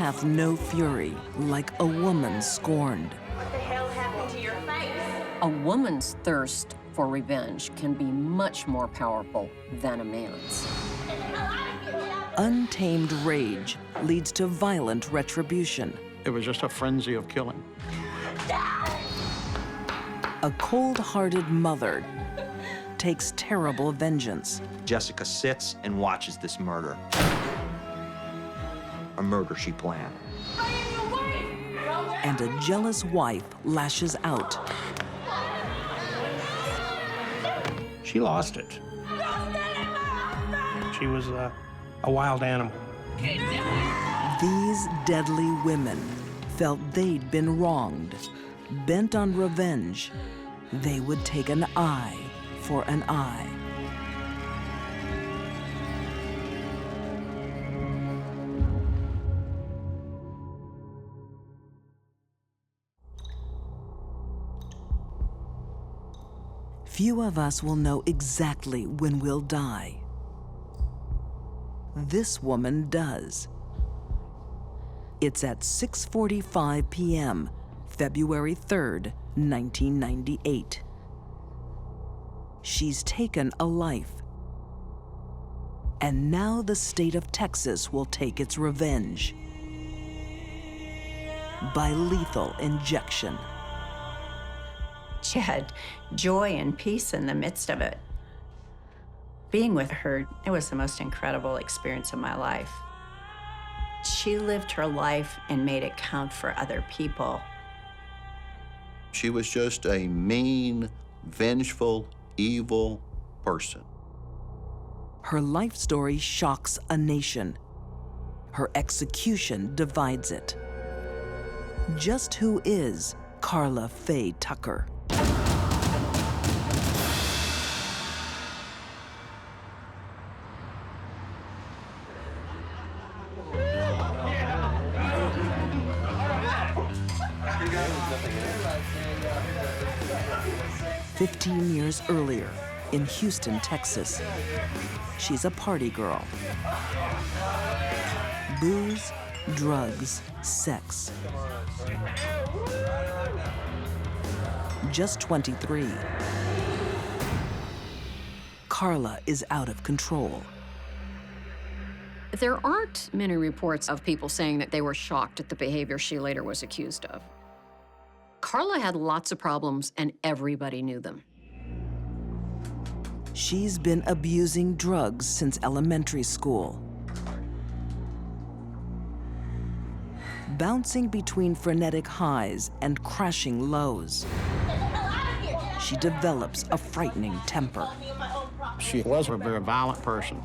hath no fury like a woman scorned. What the hell happened to your face? A woman's thirst for revenge can be much more powerful than a man's. Untamed rage leads to violent retribution. It was just a frenzy of killing. A cold-hearted mother takes terrible vengeance. Jessica sits and watches this murder. A murder she planned. And a jealous wife lashes out. She lost it. She was a wild animal. These deadly women felt they'd been wronged. Bent on revenge, they would take an eye for an eye. Few of us will know exactly when we'll die. This woman does. It's at 6:45 p.m., February 3rd, 1998. She's taken a life. And now the state of Texas will take its revenge by lethal injection. She had joy and peace in the midst of it. Being with her, it was the most incredible experience of my life. She lived her life and made it count for other people. She was just a mean, vengeful, evil person. Her life story shocks a nation. Her execution divides it. Just who is Carla Faye Tucker? "15 years earlier, in Houston, Texas, she's a party girl. Booze, drugs, sex. Just 23. Carla is out of control. There aren't many reports of people saying that they were shocked at the behavior she later was accused of. Carla had lots of problems, and everybody knew them. She's been abusing drugs since elementary school. Bouncing between frenetic highs and crashing lows. She develops a frightening temper. She was a very violent person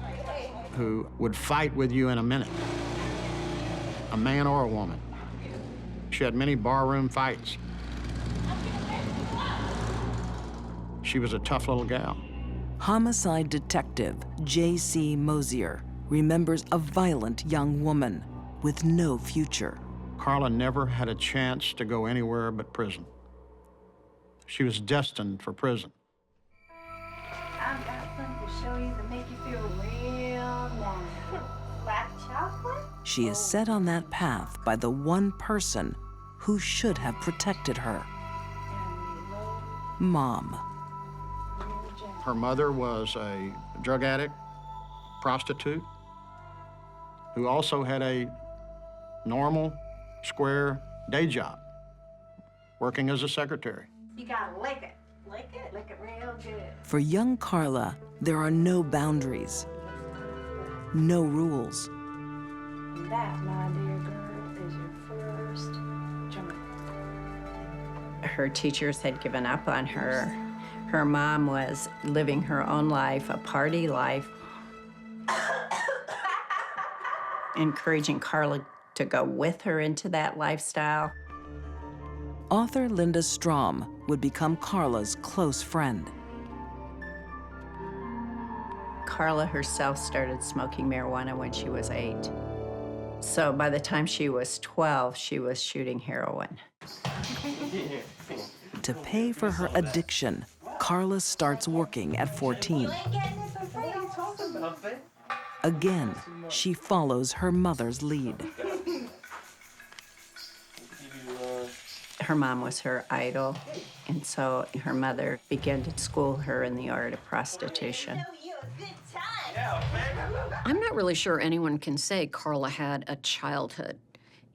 who would fight with you in a minute, a man or a woman. She had many barroom fights. She was a tough little gal. Homicide detective J.C. Mosier remembers a violent young woman with no future. Carla never had a chance to go anywhere but prison. She was destined for prison. I've got something to show you to make you feel real nice. Black chocolate? She is set on that path by the one person who should have protected her. Mom. Her mother was a drug addict, prostitute, who also had a normal, square day job, working as a secretary. You gotta lick it. Lick it? Lick it real good. For young Carla, there are no boundaries, no rules. That, my dear girl, is your first joint. Her teachers had given up on her. Her mom was living her own life, a party life, encouraging Carla to go with her into that lifestyle. Author Linda Strom would become Carla's close friend. Carla herself started smoking marijuana when she was 8. So by the time she was 12, she was shooting heroin. To pay for her addiction, Carla starts working at 14. Again, she follows her mother's lead. Her mom was her idol, and so her mother began to school her in the art of prostitution. I'm not really sure anyone can say Carla had a childhood,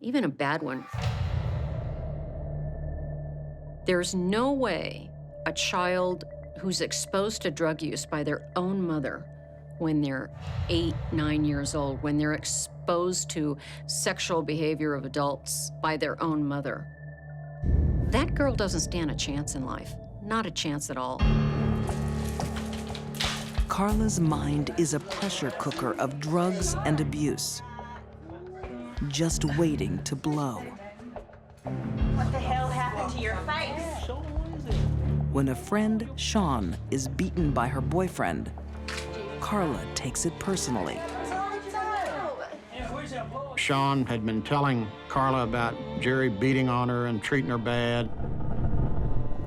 even a bad one. There's no way a child who's exposed to drug use by their own mother when they're 8, 9 years old, when they're exposed to sexual behavior of adults by their own mother, that girl doesn't stand a chance in life. Not a chance at all. Carla's mind is a pressure cooker of drugs and abuse, just waiting to blow. What the hell happened to your face? When a friend, Sean, is beaten by her boyfriend, Carla takes it personally. Sean had been telling Carla about Jerry beating on her and treating her bad.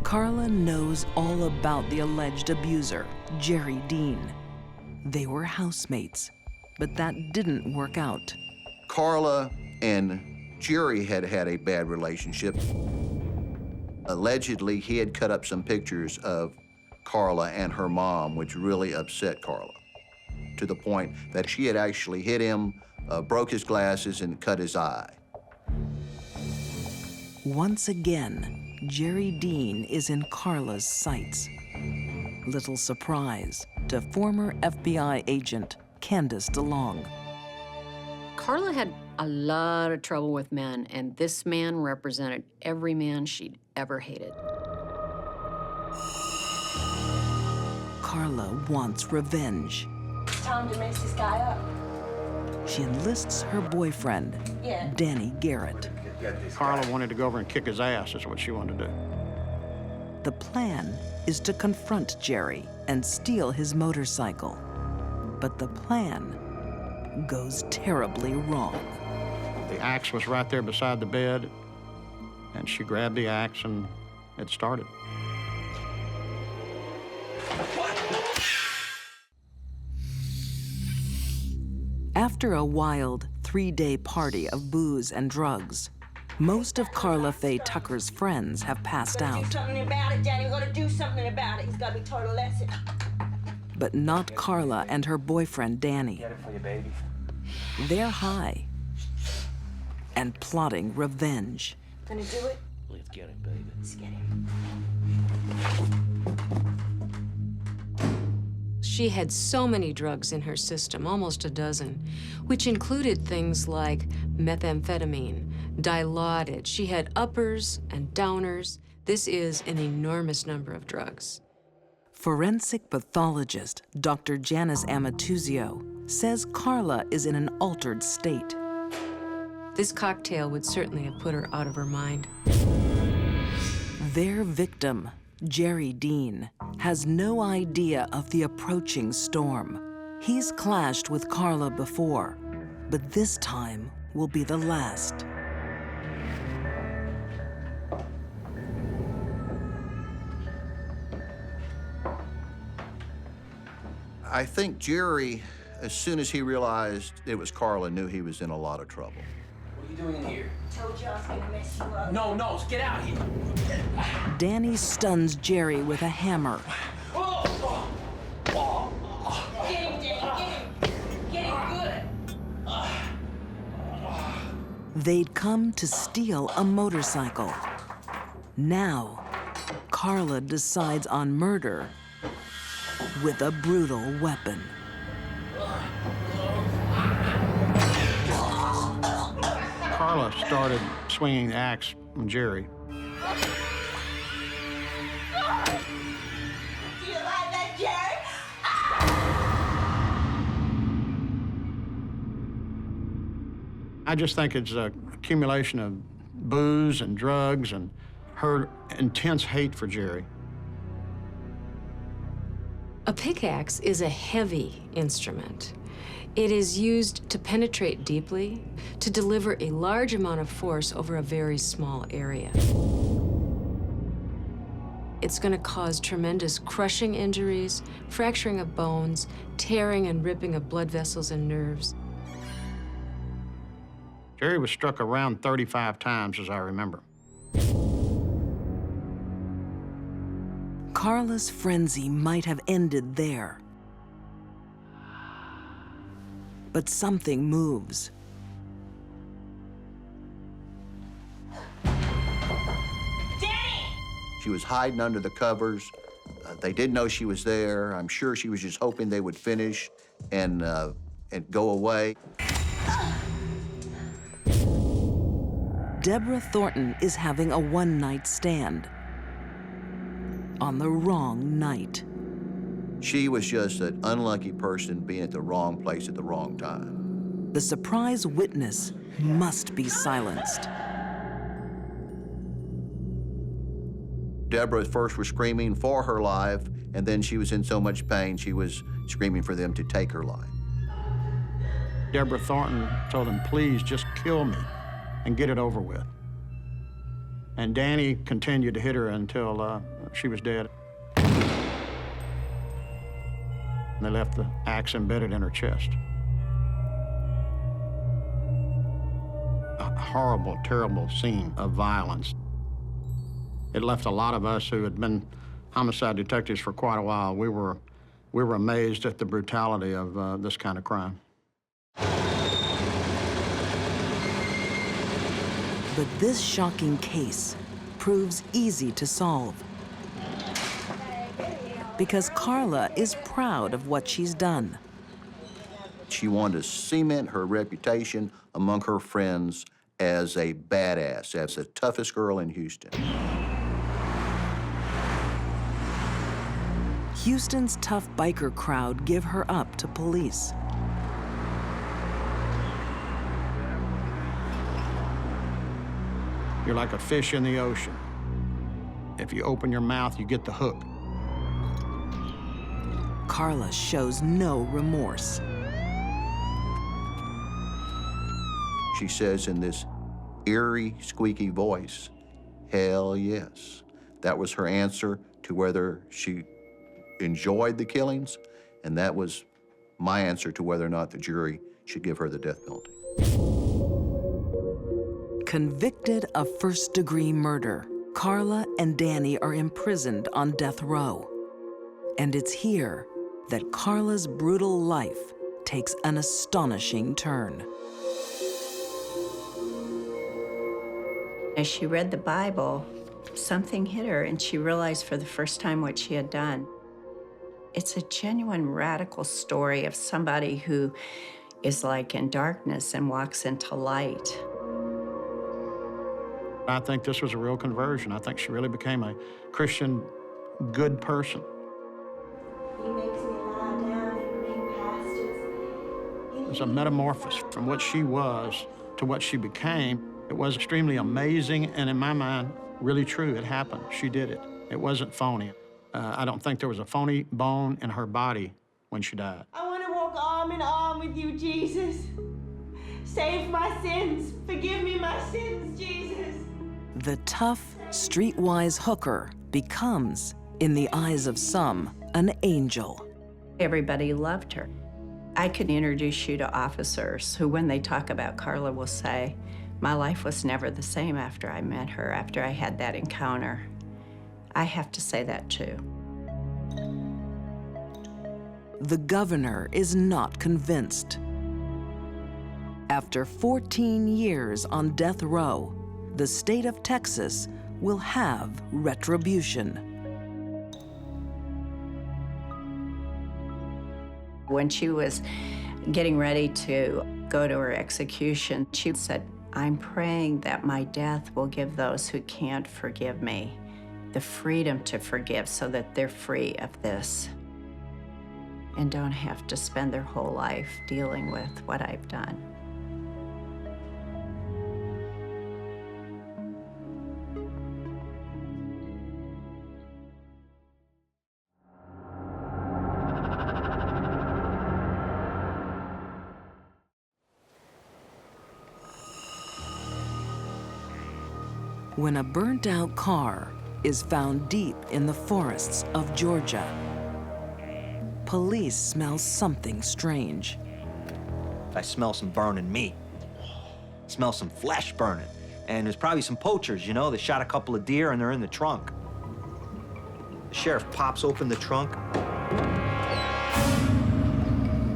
Carla knows all about the alleged abuser, Jerry Dean. They were housemates, but that didn't work out. Carla and Jerry had had a bad relationship. Allegedly, he had cut up some pictures of Carla and her mom, which really upset Carla, to the point that she had actually hit him, broke his glasses, and cut his eye. Once again, Jerry Dean is in Carla's sights. Little surprise to former FBI agent Candace DeLong. Carla had a lot of trouble with men, and this man represented every man she'd ever hated. Carla wants revenge. It's time to mess this guy up. She enlists her boyfriend, Yeah. Danny Garrett. Carla wanted to go over and kick his ass, is what she wanted to do. The plan is to confront Jerry and steal his motorcycle. But the plan goes terribly wrong. The axe was right there beside the bed, and she grabbed the axe and it started. After a wild 3-day party of booze and drugs, most of Carla Faye Tucker's friends have passed Do out, something about it, Danny. We gotta do something about it. It's gotta be taught a lesson. but not Carla and her boyfriend Danny. Get it for you, baby. They're high and plotting revenge. Gonna do it? Let's get it, baby. Let's get it. She had so many drugs in her system, almost a dozen, which included things like methamphetamine, Dilaudid. She had uppers and downers. This is an enormous number of drugs. Forensic pathologist Dr. Janice Amatuzio says Carla is in an altered state. This cocktail would certainly have put her out of her mind. Their victim, Jerry Dean, has no idea of the approaching storm. He's clashed with Carla before, but this time will be the last. I think Jerry, as soon as he realized it was Carla, knew he was in a lot of trouble. What are you doing in here? Told you I was gonna mess you up. No, get out of here. Danny stuns Jerry with a hammer. Get him, Danny. Get him. Get him good. They'd come to steal a motorcycle. Now, Carla decides on murder with a brutal weapon. Carla started swinging the axe on Jerry. Do you like that, Jerry? I just think it's an accumulation of booze and drugs and her intense hate for Jerry. A pickaxe is a heavy instrument. It is used to penetrate deeply, to deliver a large amount of force over a very small area. It's going to cause tremendous crushing injuries, fracturing of bones, tearing and ripping of blood vessels and nerves. Jerry was struck around 35 times, as I remember. Carla's frenzy might have ended there. But something moves. She was hiding under the covers. They didn't know she was there. I'm sure she was just hoping they would finish and go away. Deborah Thornton is having a one-night stand on the wrong night. She was just an unlucky person being at the wrong place at the wrong time. The surprise witness must be silenced. Deborah first was screaming for her life, and then she was in so much pain, she was screaming for them to take her life. Deborah Thornton told him, please just kill me and get it over with. And Danny continued to hit her until she was dead. And they left the axe embedded in her chest. A horrible, terrible scene of violence. It left a lot of us who had been homicide detectives for quite a while. We were amazed at the brutality of this kind of crime. But this shocking case proves easy to solve because Carla is proud of what she's done. She wanted to cement her reputation among her friends as a badass, as the toughest girl in Houston. Houston's tough biker crowd give her up to police. You're like a fish in the ocean. If you open your mouth, you get the hook. Carla shows no remorse. She says in this eerie, squeaky voice, hell yes. That was her answer to whether she enjoyed the killings, and that was my answer to whether or not the jury should give her the death penalty. Convicted of first-degree murder, Carla and Danny are imprisoned on death row. And it's here that Carla's brutal life takes an astonishing turn. As she read the Bible, something hit her, and she realized for the first time what she had done. It's a genuine radical story of somebody who is like in darkness and walks into light. I think this was a real conversion. I think she really became a Christian, good person. He makes me lie down in green pastures. It was a metamorphosis from what she was to what she became. It was extremely amazing, and in my mind, really true. It happened. She did it. It wasn't phony. I don't think there was a phony bone in her body when she died. I want to walk arm in arm with you, Jesus. Save my sins. Forgive me my sins, Jesus. The tough, streetwise hooker becomes, in the eyes of some, an angel. Everybody loved her. I could introduce you to officers who, when they talk about Carla, will say, my life was never the same after I met her, after I had that encounter. I have to say that too. The governor is not convinced. After 14 years on death row, the state of Texas will have retribution. When she was getting ready to go to her execution, she said, I'm praying that my death will give those who can't forgive me the freedom to forgive so that they're free of this and don't have to spend their whole life dealing with what I've done. When a burnt-out car is found deep in the forests of Georgia, police smell something strange. I smell some burning meat. Smell some flesh burning. And there's probably some poachers, you know, that shot a couple of deer and they're in the trunk. Sheriff pops open the trunk,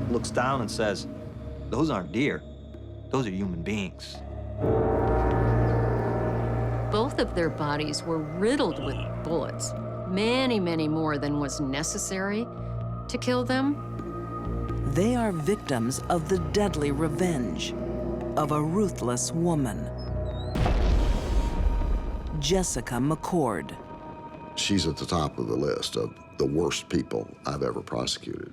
looks down and says, "Those aren't deer, those are human beings." Both of their bodies were riddled with bullets, many, many more than was necessary to kill them. They are victims of the deadly revenge of a ruthless woman. Jessica McCord. She's at the top of the list of the worst people I've ever prosecuted.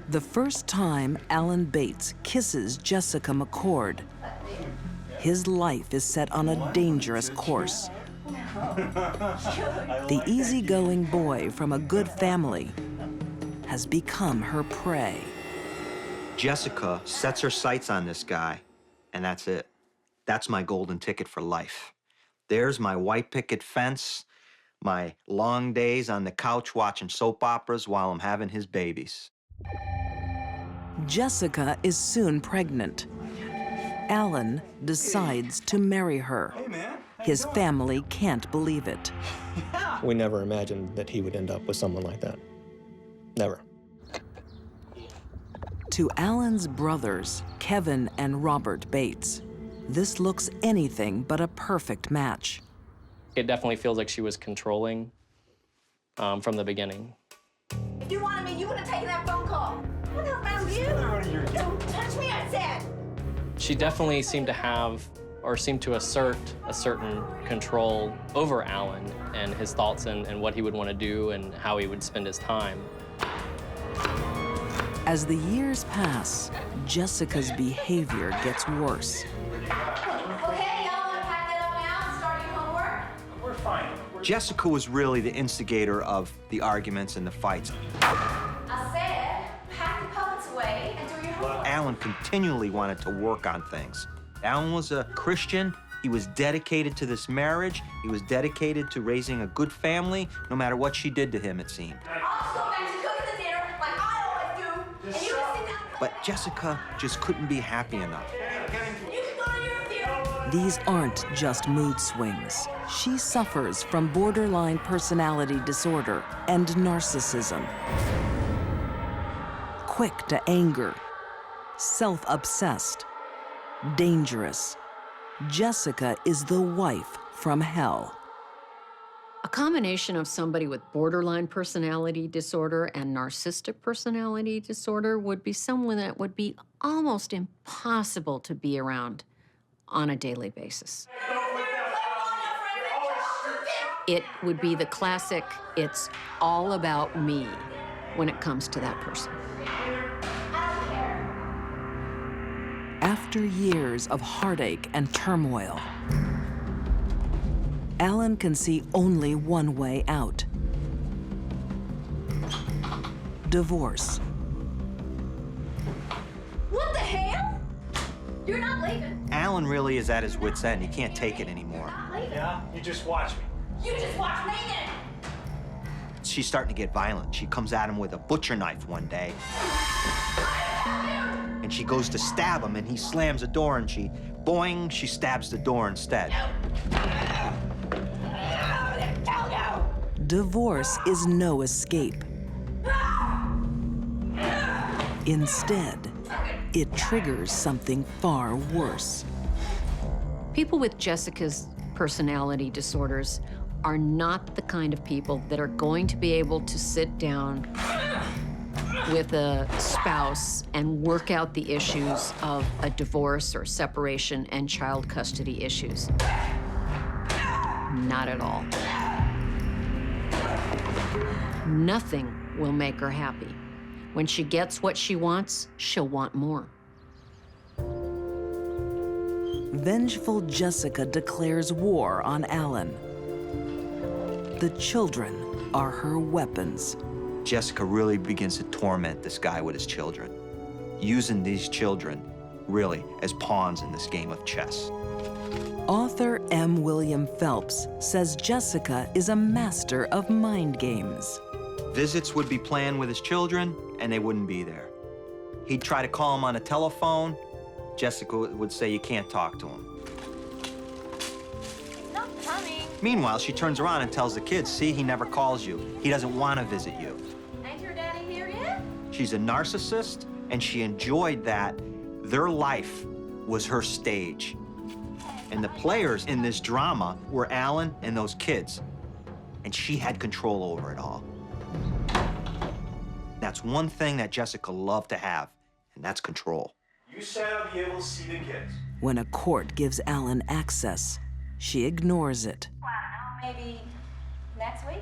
The first time Allan Bates kisses Jessica McCord, his life is set on a dangerous course. The easygoing boy from a good family has become her prey. Jessica sets her sights on this guy, and that's it. That's my golden ticket for life. There's my white picket fence, my long days on the couch watching soap operas while I'm having his babies. Jessica is soon pregnant. Allan decides to marry her. His family can't believe it. We never imagined that he would end up with someone like that. Never. To Allan's brothers, Kevin and Robert Bates, this looks anything but a perfect match. It definitely feels like she was controlling from the beginning. If you wanted me, you would have taken that phone call. What the hell's wrong with you? Don't touch me, I said. She definitely seemed to have, or seemed to assert, a certain control over Allan and his thoughts and what he would want to do and how he would spend his time. As the years pass, Jessica's behavior gets worse. Okay, y'all want to pack that up now and start your homework? We're fine. Jessica was really the instigator of the arguments and the fights. I said, pack the puppets away and do your homework. Allan continually wanted to work on things. Allan was a Christian. He was dedicated to this marriage. He was dedicated to raising a good family, no matter what she did to him, it seemed. I'll just go back to cooking the dinner like I always do. And you can sit down and cook. But Jessica just couldn't be happy enough. You can go to your theater. These aren't just mood swings. She suffers from borderline personality disorder and narcissism. Quick to anger, self-obsessed, dangerous. Jessica is the wife from hell. A combination of somebody with borderline personality disorder and narcissistic personality disorder would be someone that would be almost impossible to be around on a daily basis. It would be the classic, it's all about me when it comes to that person. After years of heartache and turmoil, Allan can see only one way out: divorce. What the hell? You're not leaving. Allan really is at his wit's end. He can't take it anymore. Not leaving. Yeah, you just watch me. You just watch me then. She's starting to get violent. She comes at him with a butcher knife one day. And she goes to stab him, and he slams the door, and boing, she stabs the door instead. Divorce is no escape. Instead, it triggers something far worse. People with Jessica's personality disorders are not the kind of people that are going to be able to sit down with a spouse and work out the issues of a divorce or separation and child custody issues. Not at all. Nothing will make her happy. When she gets what she wants, she'll want more. Vengeful Jessica declares war on Allan. The children are her weapons. Jessica really begins to torment this guy with his children, using these children really as pawns in this game of chess. Author M. William Phelps says Jessica is a master of mind games. Visits would be planned with his children, and they wouldn't be there. He'd try to call him on a telephone. Jessica would say, "You can't talk to him." Meanwhile, she turns around and tells the kids, see, he never calls you. He doesn't want to visit you. Ain't your daddy here yet? She's a narcissist, and she enjoyed that their life was her stage. And the players in this drama were Allan and those kids. And she had control over it all. That's one thing that Jessica loved to have, and that's control. You said I'll be able to see the kids. When a court gives Allan access, she ignores it. Well, I don't know, maybe next week?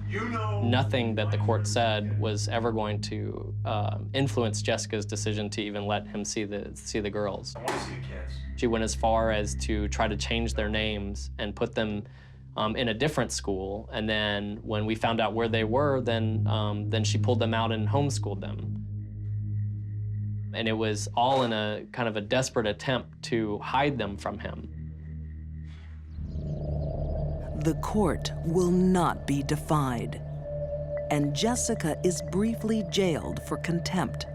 You know. Nothing that the court said was ever going to influence Jessica's decision to even let him see the girls. I want to see the kids. She went as far as to try to change their names and put them in a different school. And then when we found out where they were, then she pulled them out and homeschooled them. And it was all in a kind of a desperate attempt to hide them from him. The court will not be defied, and Jessica is briefly jailed for contempt.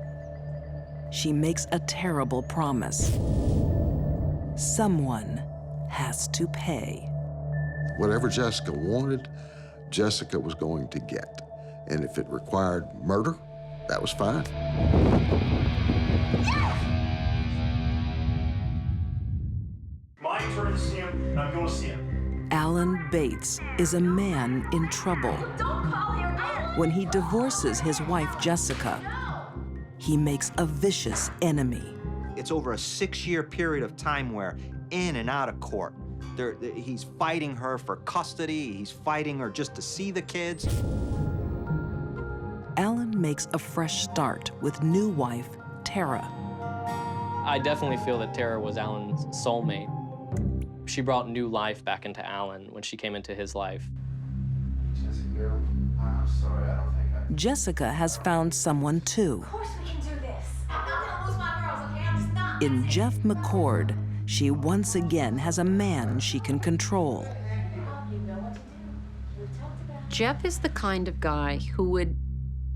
She makes a terrible promise. Someone has to pay. Whatever Jessica wanted, Jessica was going to get. And if it required murder, that was fine. My turn to see him, and I'm going to see him. Allan Bates is a man in trouble. Don't call here yet. When he divorces his wife, Jessica, he makes a vicious enemy. It's over a 6-year period of time where in and out of court, he's fighting her for custody, he's fighting her just to see the kids. Allan makes a fresh start with new wife, Tara. I definitely feel that Tara was Allan's soulmate. She brought new life back into Allan when she came into his life. Jessica, I'm sorry, I don't think I... Jessica has found someone too. Of course we can do this. I'm not gonna lose my girls, okay? I'm just not. In Jeff McCord, she once again has a man she can control. You know what to do. We've talked about it. Jeff is the kind of guy who would,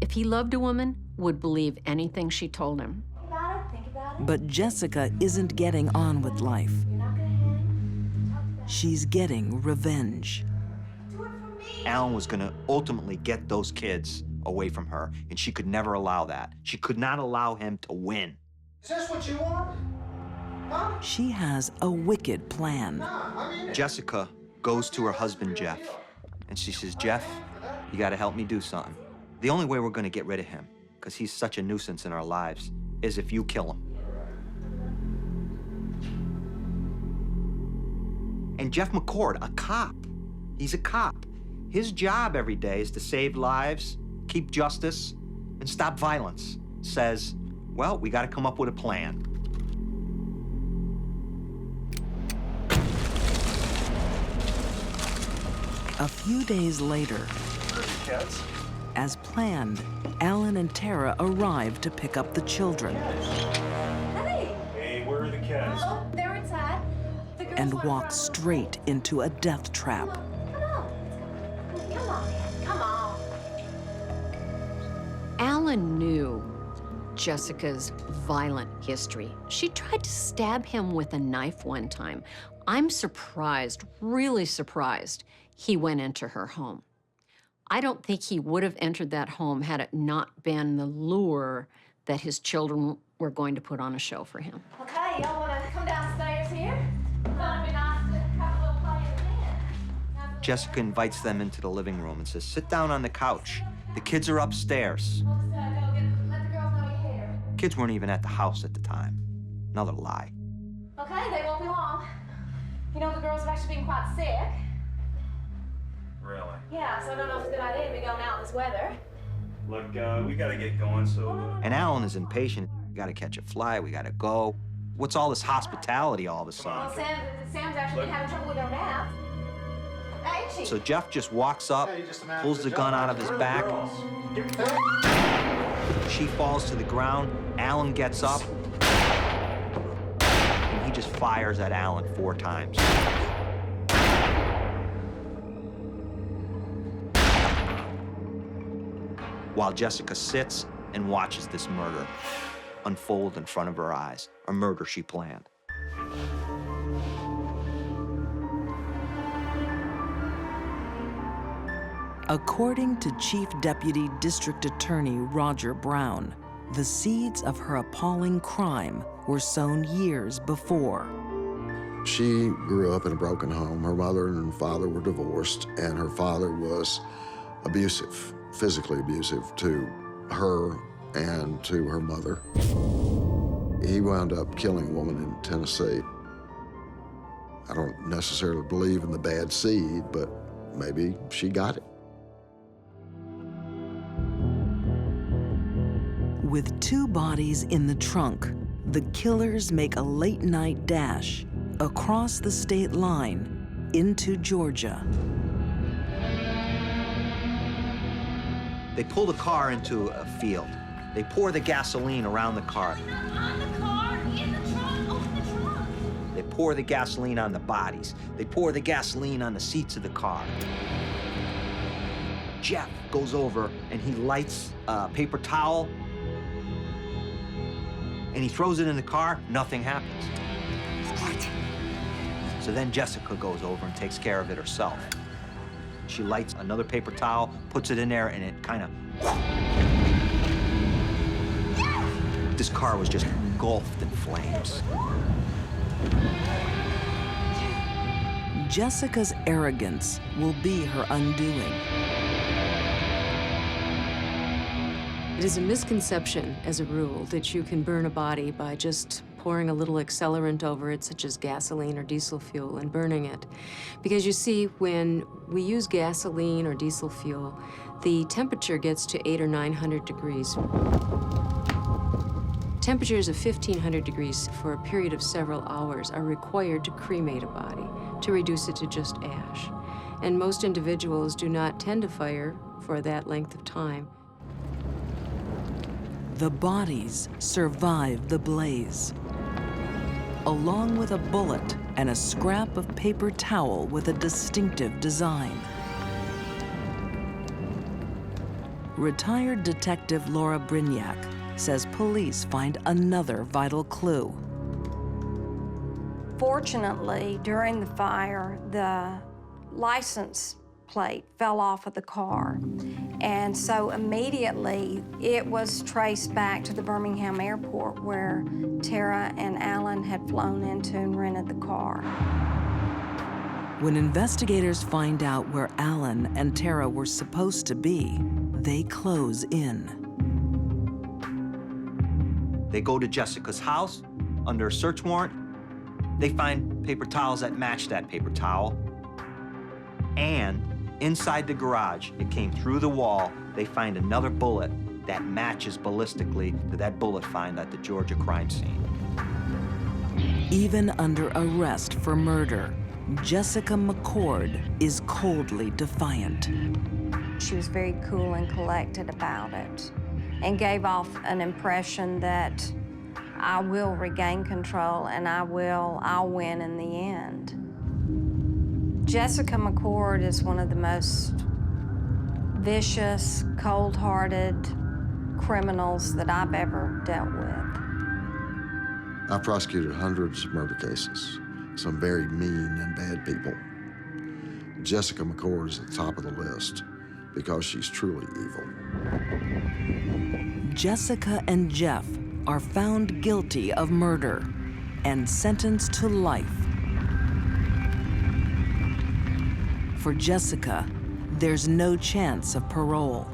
if he loved a woman, would believe anything she told him. Think about it, think about it. But Jessica isn't getting on with life. You're not gonna hang. Talked about She's getting revenge. it. Do it for me. Allan was gonna ultimately get those kids away from her, and she could never allow that. She could not allow him to win. Is this what you want? Huh? She has a wicked plan. Nah, I mean it. Jessica goes to her husband, Jeff, and she says, Jeff, you gotta help me do something. The only way we're gonna get rid of him, because he's such a nuisance in our lives, is if you kill him. And Jeff McCord, a cop, he's a cop. His job every day is to save lives, keep justice, and stop violence. Says, well, we gotta come up with a plan. A few days later, Where's the kids? as planned, Allan and Tara arrive to pick up the children Hey. Hey, where are the kids? Oh, they're inside. The girls and want walk to- straight into a death trap. Come on. Come on, man. Come on. Allan knew Jessica's violent history. She tried to stab him with a knife one time. I'm surprised, really surprised, he went into her home. I don't think he would have entered that home had it not been the lure that his children were going to put on a show for him. Okay, y'all wanna come downstairs here? Thought it'd be nice to have a little play at the end. Jessica invites them into the living room and says, sit down on the couch. The kids are upstairs. We'll just go let the girls know you're here. Kids weren't even at the house at the time. Another lie. Okay, they won't be long. You know, the girls have actually been quite sick. Really? Yeah, so I don't know if it's a good idea to be going out in this weather. Look, we gotta get going, so... And Allan is impatient. We gotta catch a flight, we gotta go. What's all this hospitality all of a Well, sudden? Sam's actually been having trouble with her nap. Ain't she? So Jeff just walks up, pulls the gun out of his back. She falls to the ground. Allan gets up. And he just fires at Allan 4 times. While Jessica sits and watches this murder unfold in front of her eyes, a murder she planned. According to Chief Deputy District Attorney Roger Brown, the seeds of her appalling crime were sown years before. She grew up in a broken home. Her mother and father were divorced, and her father was abusive, physically abusive to her and to her mother. He wound up killing a woman in Tennessee. I don't necessarily believe in the bad seed, but maybe she got it. With 2 bodies in the trunk, the killers make a late-night dash across the state line into Georgia. They pull the car into a field. They pour the gasoline around the car. On the car, in the trunk, open the trunk. They pour the gasoline on the bodies. They pour the gasoline on the seats of the car. Jeff goes over and he lights a paper towel and he throws it in the car. Nothing happens. So then Jessica goes over and takes care of it herself. She lights another paper towel, puts it in there, and it kind of... This car was just engulfed in flames. Jessica's arrogance will be her undoing. It is a misconception, as a rule, that you can burn a body by just pouring a little accelerant over it, such as gasoline or diesel fuel, and burning it. Because you see, when we use gasoline or diesel fuel, the temperature gets to 800 or 900 degrees. Temperatures of 1,500 degrees for a period of several hours are required to cremate a body, to reduce it to just ash. And most individuals do not tend to fire for that length of time. The bodies survive the blaze, along with a bullet and a scrap of paper towel with a distinctive design. Retired Detective Laura Brignac says police find another vital clue. Fortunately, during the fire, the license plate fell off of the car. And so immediately it was traced back to the Birmingham airport where Tara and Allan had flown into and rented the car. When investigators find out where Allan and Tara were supposed to be, they close in. They go to Jessica's house under a search warrant. They find paper towels that match that paper towel. And inside the garage, it came through the wall, they find another bullet that matches ballistically to that bullet find at the Georgia crime scene. Even under arrest for murder, Jessica McCord is coldly defiant. She was very cool and collected about it and gave off an impression that I will regain control and I'll win in the end. Jessica McCord is one of the most vicious, cold-hearted criminals that I've ever dealt with. I prosecuted hundreds of murder cases, some very mean and bad people. Jessica McCord is at the top of the list because she's truly evil. Jessica and Jeff are found guilty of murder and sentenced to life. For Jessica, there's no chance of parole.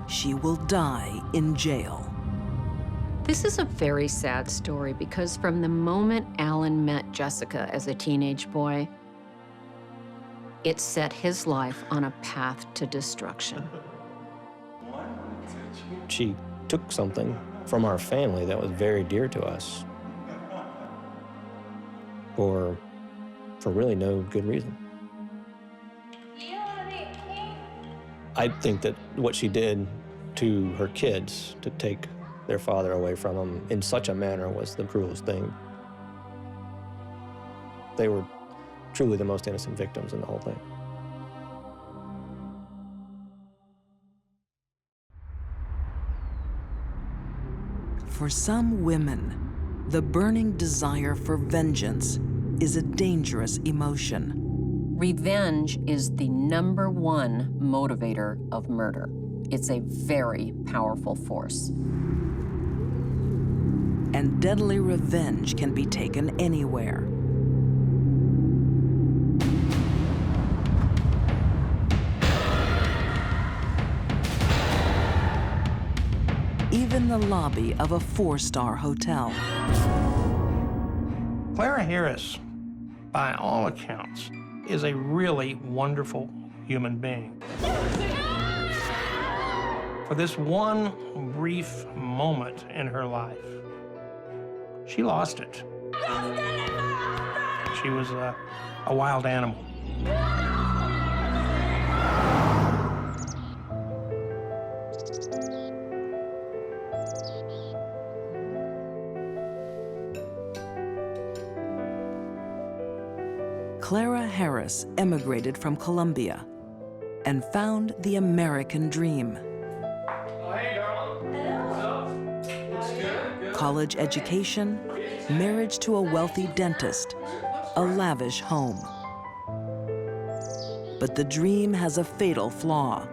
She will die in jail. This is a very sad story because from the moment Allan met Jessica as a teenage boy, it set his life on a path to destruction. She took something from our family that was very dear to us for really no good reason. I think that what she did to her kids, to take their father away from them in such a manner, was the cruelest thing. They were truly the most innocent victims in the whole thing. For some women, the burning desire for vengeance is a dangerous emotion. Revenge is the #1 motivator of murder. It's a very powerful force. And deadly revenge can be taken anywhere. Even the lobby of a 4-star hotel. Clara Harris, by all accounts, is a really wonderful human being. For this one brief moment in her life, she lost it. She was a wild animal. Clara Harris emigrated from Colombia and found the American dream. Oh, hey, girl. Hello. Looks good. College education, marriage to a wealthy dentist, a lavish home. But the dream has a fatal flaw.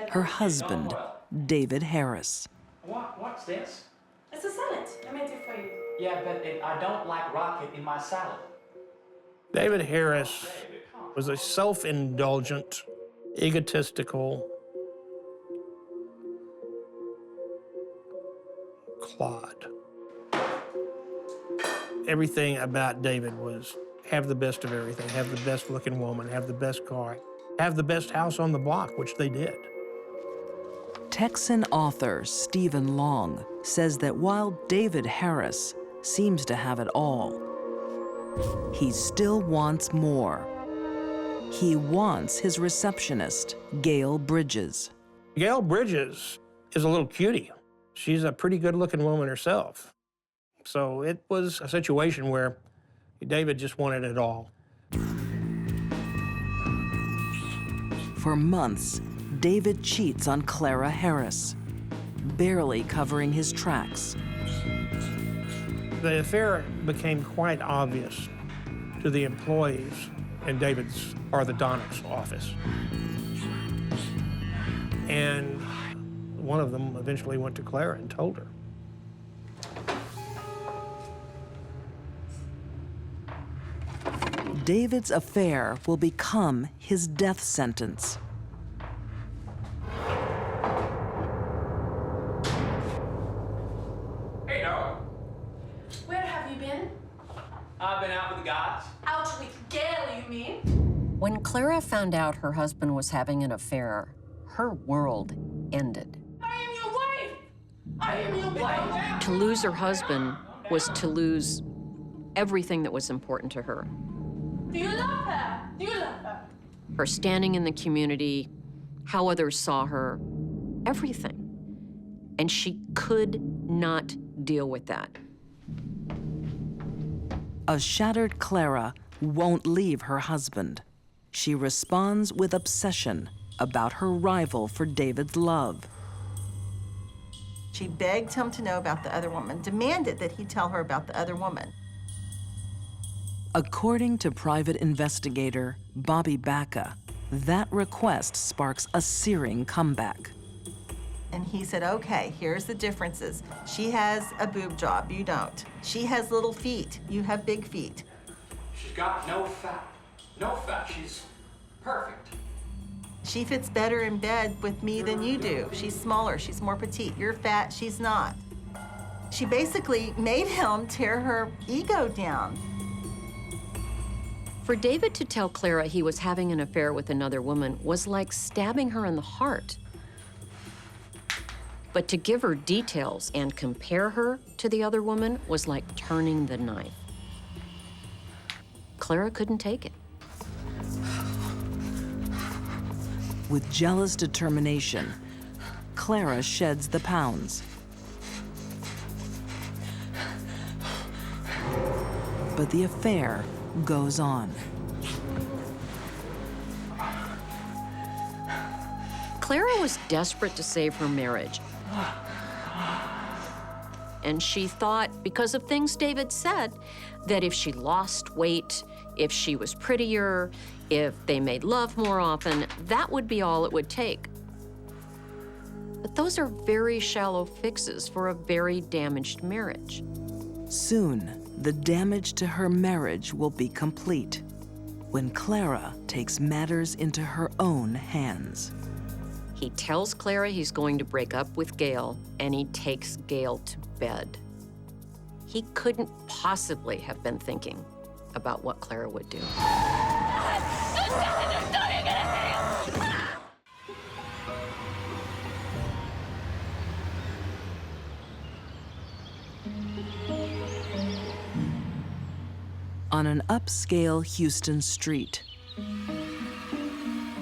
Her husband, David Harris. What's this? It's a salad. I made it for you. Yeah, but I don't like rocket in my salad. David Harris was a self-indulgent, egotistical clod. Everything about David was have the best of everything, have the best looking woman, have the best car, have the best house on the block, which they did. Texan author Stephen Long says that while David Harris seems to have it all, he still wants more. He wants his receptionist, Gail Bridges. Gail Bridges is a little cutie. She's a pretty good-looking woman herself. So it was a situation where David just wanted it all. For months, David cheats on Clara Harris, barely covering his tracks. The affair became quite obvious to the employees in David's orthodontics office. And one of them eventually went to Clara and told her. David's affair will become his death sentence. Hey, Noah. Where have you been? I've been out with the guys. Out with Gail, you mean? When Clara found out her husband was having an affair, her world ended. I am your wife! I am your wife! To lose her husband was to lose everything that was important to her. Do you love her? Do you love her? Her standing in the community, how others saw her, everything. And she could not deal with that. A shattered Clara won't leave her husband. She responds with obsession about her rival for David's love. She begged him to know about the other woman, demanded that he tell her about the other woman. According to private investigator Bobby Baca, that request sparks a searing comeback. And he said, okay, here's the differences. She has a boob job, you don't. She has little feet, you have big feet. She's got no fat. No fat. She's perfect. She fits better in bed with me than you do. She's smaller, she's more petite. You're fat, she's not. She basically made him tear her ego down. For David to tell Clara he was having an affair with another woman was like stabbing her in the heart. But to give her details and compare her to the other woman was like turning the knife. Clara couldn't take it. With jealous determination, Clara sheds the pounds. But the affair goes on. Clara was desperate to save her marriage. And she thought, because of things David said, that if she lost weight, If she was prettier, if they made love more often, that would be all it would take. But those are very shallow fixes for a very damaged marriage. Soon, the damage to her marriage will be complete when Clara takes matters into her own hands. He tells Clara he's going to break up with Gail, and he takes Gail to bed. He couldn't possibly have been thinking about what Clara would do. On an upscale Houston street,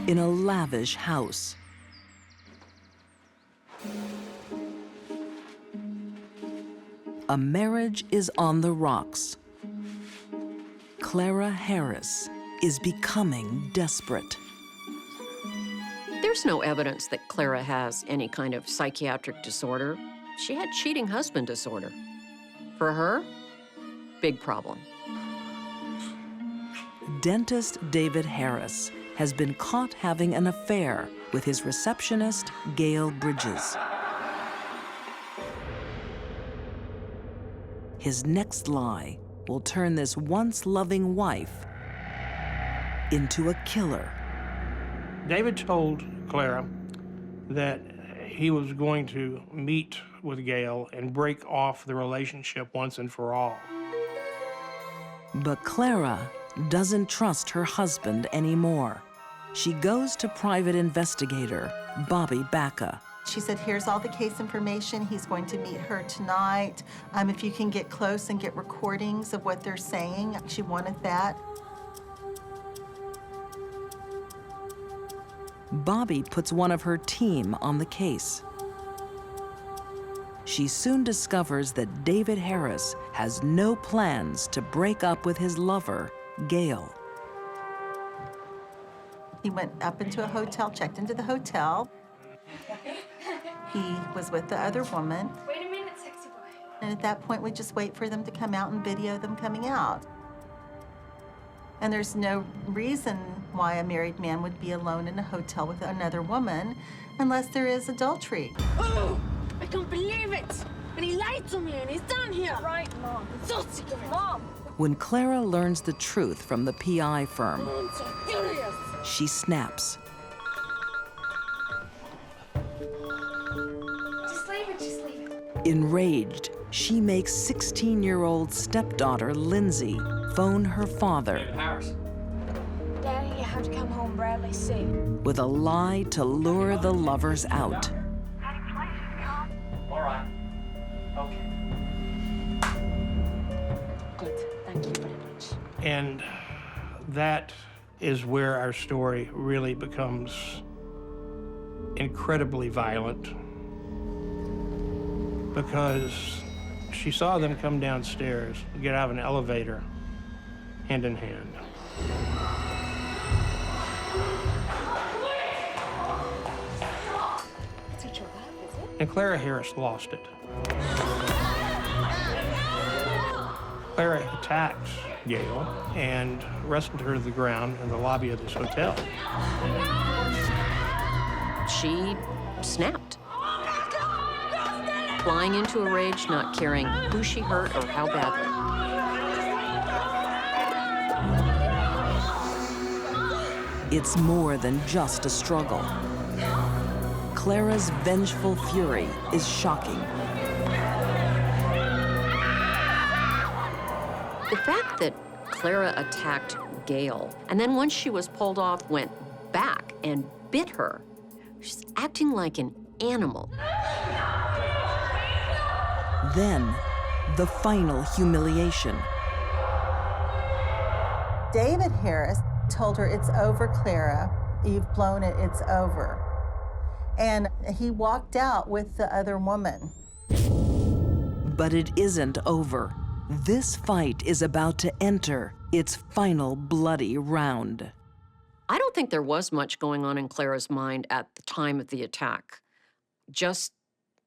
in a lavish house, a marriage is on the rocks. Clara Harris is becoming desperate. There's no evidence that Clara has any kind of psychiatric disorder. She had cheating husband disorder. For her, big problem. Dentist David Harris has been caught having an affair with his receptionist, Gail Bridges. His next lie will turn this once loving wife into a killer. David told Clara that he was going to meet with Gail and break off the relationship once and for all. But Clara doesn't trust her husband anymore. She goes to private investigator Bobby Baca. She said, here's all the case information. He's going to meet her tonight. If you can get close and get recordings of what they're saying, she wanted that. Bobby puts one of her team on the case. She soon discovers that David Harris has no plans to break up with his lover, Gail. He went up into a hotel, checked into the hotel. He was with the other woman. Wait a minute, sexy boy. And at that point, we just wait for them to come out and video them coming out. And there's no reason why a married man would be alone in a hotel with another woman unless there is adultery. Oh, I can't believe it. And he lied to me and he's down here. Right, Mom. I'm so sick of it. Mom. When Clara learns the truth from the PI firm, I'm so furious. she snaps. Just leave it, just leave it. Enraged, she makes 16-year-old stepdaughter Lindsay phone her father Daddy, you have to come home, Bradley, soon. with a lie to lure the lovers out. All right. Okay. Good. Thank you very much. And that is where our story really becomes incredibly violent, because she saw them come downstairs, get out of an elevator, hand in hand. And Clara Harris lost it. Clara attacks Gail and wrestled her to the ground in the lobby of this hotel. She snapped. Flying into a rage, not caring who she hurt or how badly. It's more than just a struggle. Clara's vengeful fury is shocking. The fact that Clara attacked Gail, and then once she was pulled off, went back and bit her, she's acting like an animal. Then, the final humiliation. David Harris told her, it's over, Clara. You've blown it, it's over. And he walked out with the other woman. But it isn't over. This fight is about to enter its final bloody round. I don't think there was much going on in Clara's mind at the time of the attack. Just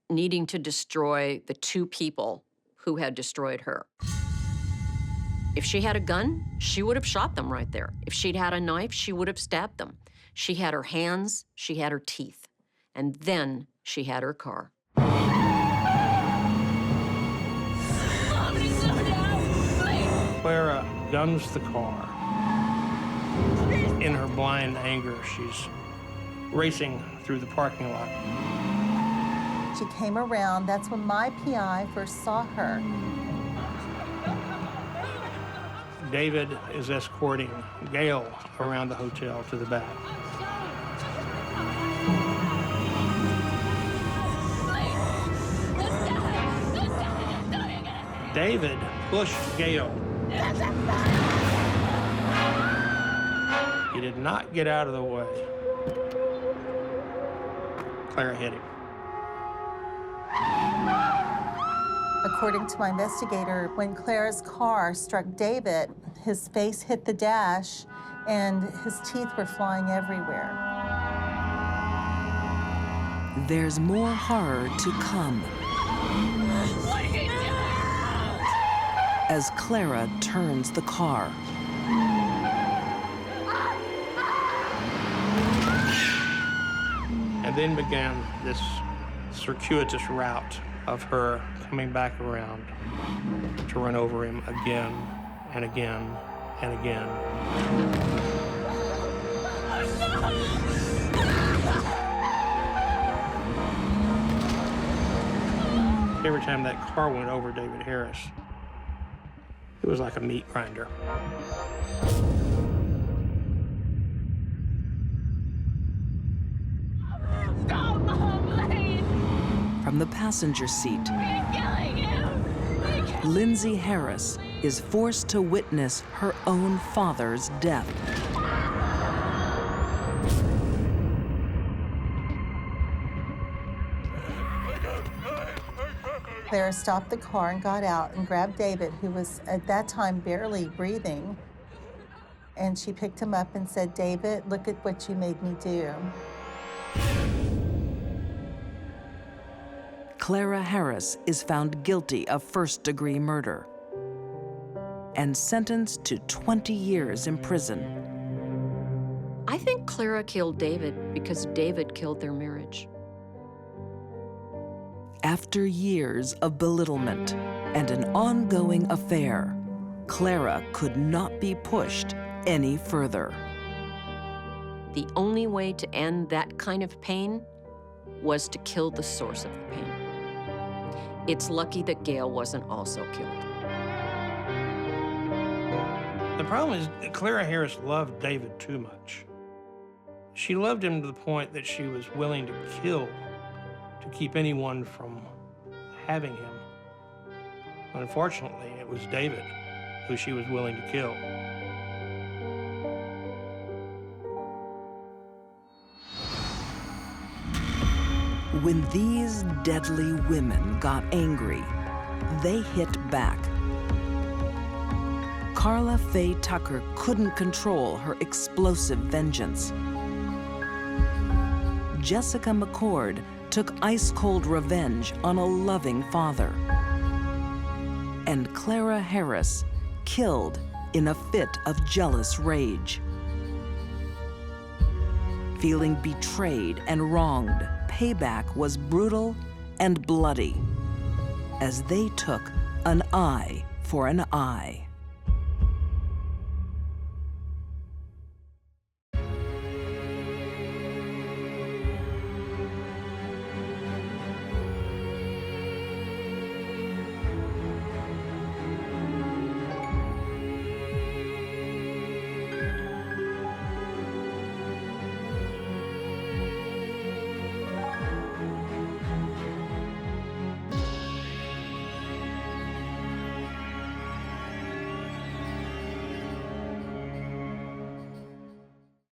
needing to destroy the two people who had destroyed her. If she had a gun, she would have shot them right there. If she'd had a knife, she would have stabbed them. She had her hands, she had her teeth, and then she had her car. Clara guns the car. In her blind anger, she's racing through the parking lot. She came around. That's when my PI first saw her. David is escorting Gail around the hotel to the back. David pushed Gail. He did not get out of the way. Clara hit him. According to my investigator, when Clara's car struck David, his face hit the dash and his teeth were flying everywhere. There's more horror to come. As Clara turns the car. And then began this circuitous route of her coming back around to run over him again and again and again. Every time that car went over David Harris, it was like a meat grinder. From the passenger seat, Lindsay Harris is forced to witness her own father's death. Clara stopped the car and got out and grabbed David, who was at that time barely breathing. And she picked him up and said, "David, look at what you made me do." Clara Harris is found guilty of first-degree murder and sentenced to 20 years in prison. I think Clara killed David because David killed their marriage. After years of belittlement and an ongoing affair, Clara could not be pushed any further. The only way to end that kind of pain was to kill the source of the pain. It's lucky that Gail wasn't also killed. The problem is that Clara Harris loved David too much. She loved him to the point that she was willing to kill to keep anyone from having him. Unfortunately, it was David who she was willing to kill. When these deadly women got angry, they hit back. Carla Faye Tucker couldn't control her explosive vengeance. Jessica McCord took ice-cold revenge on a loving father. And Clara Harris killed in a fit of jealous rage. Feeling betrayed and wronged, payback was brutal and bloody as they took an eye for an eye.